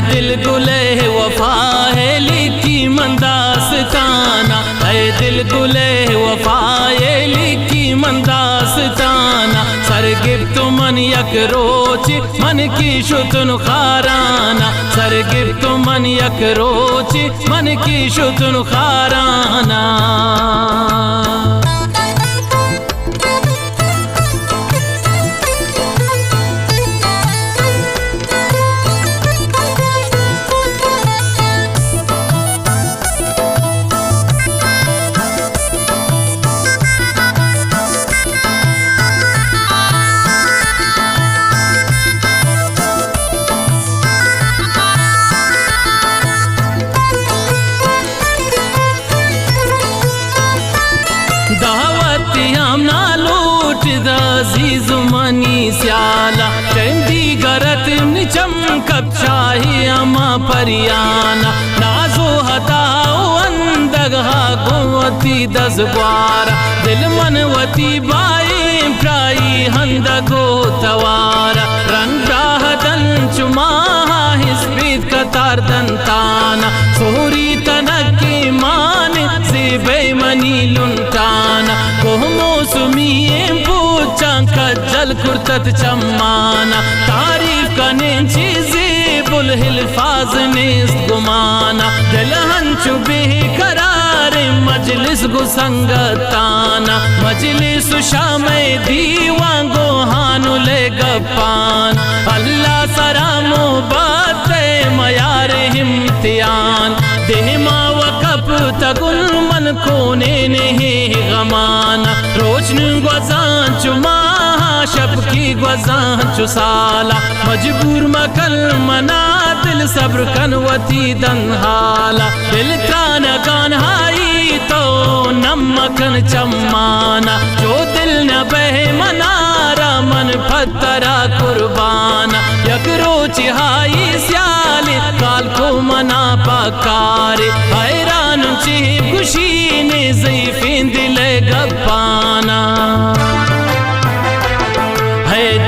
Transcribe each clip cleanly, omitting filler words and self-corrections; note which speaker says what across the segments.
Speaker 1: दिल गुले वफा है लिखी मंदास्ताना, है दिल गुले वफा है लिखी मंदास्ताना। सरगिफ्त मन यक रोच मन की शुतन खाराना, सरगिफ्त मन यक रोच मन की शुतन खाराना। अजीज मनी स्याला चंदी गरत चमकब शाही अमा परियाना, नाजो हताओ अंदगहा गोवती दसग्वारा, दिल मनवती बाई प्राई हंदगो तवारा। रंग राहदन चुमाहा हिस्बित कतार दंताना, सोहरी तनक की मान से बेमनी लुंटाना। कोहमो सुमिये जल कुर्तत चम्माना, तारीफ कने चीज़े बुल हिल्फाज ने गुमाना। दिल हंचु बेकरार मजलिस गो संगताना, मजलिस शामे दीवा गो हानु ले गपान। अल्लाह सरामो बाते मयार इम्तिहान, देमा वकप तगुल मन कोने ने गमाना। रोशन गुज़ां चुमा शब की गुज़ां चुसाला, मजबूर मकल मना दिल सब्र कनवती दनहाला। दिल त्रान कान्हाई तो नमकन चम्माना, जो दिल न बहे मनारा मन पत्तरा कुर्बाना। यक रोच हाई स्याले काल को मना पकारे, हैरान चेब खुशी ने ज़ईफ़ें दिल गपाना।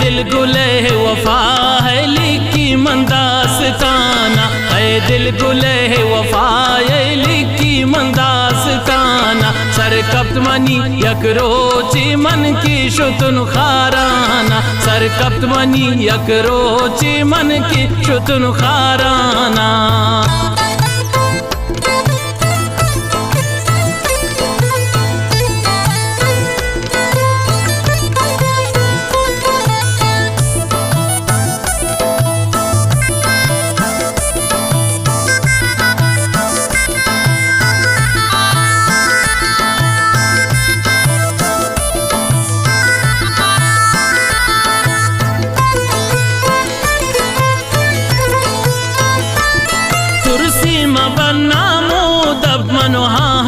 Speaker 1: दिल गुले वफा है लिखी मंदास्ताना, है दिल गुले वफा है लिखी मंदास्ताना। सरकब्त मनी यक रोचे मन की शुतन खाराना, सरकब्त मनी यक रोचे मन की शुतन खाराना।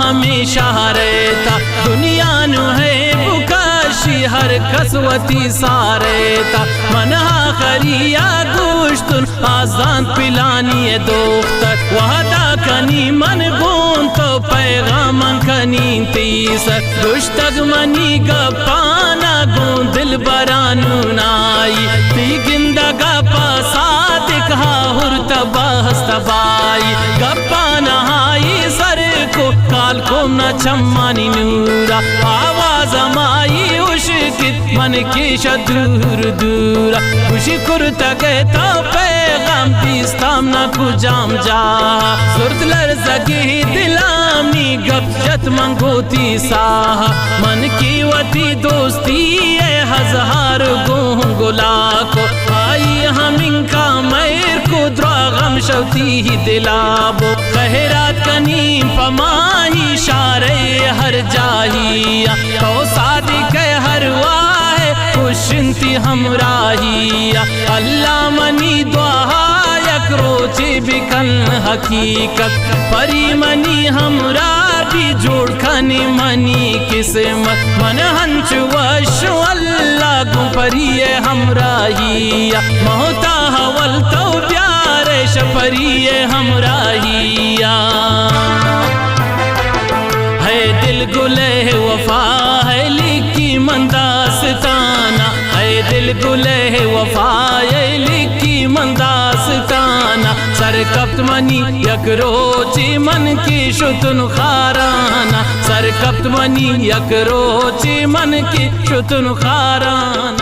Speaker 1: हमेशा रहता दुनिया नु है बुकाशी हर कसवती सारेता। मनहा खरिया गुश्तुन आजान पिलानी दोख्तर, वहदा कनी मन बोन तो पैगाम कनी तीसर। दुश्तग मनी गपाना गो दिल बरानू नाई, ती गिंदगा पासा दिखा हुर तबाहस तबाई। गपाना हाई सर को काल को न चम्मानी नूरा, आवाज माई उश्कित मन की शदूर दूरा। खुशी कुर्ता कहता पैगाम दीस्ताम न कुजाम जा, सुरत लर्ज़गी दिलामी गपशत मंगोती साहा। मन की वती दोस्ती हजार गोला को आई हम इनका मैर को द्रागम शवती दिलाबो। खैरात कनी पमाही शारे हर जाहिया, तो सादिक हर वाहे खुशिंती हमराहिया। अल्लाह मनी दुआ यक रोचे बिकन हकीकत, परी मनी हमरा भी जोड़ खाने मनी किस्मत। मन हंच वशु अल्लाह गु परिये हमराहिया, मोहता हवल तो प्यारे शपरिये हमराहिया। है दिल गुले वफा है लिखी मंदास्ताना, है दिल गुले वफा है लिखी मंदास्ताना। सर सरकप्त मनी यक रोची मन की शुतुन खाराना, सरकप्त मनी यक रोची मन की शुतुन खाराना।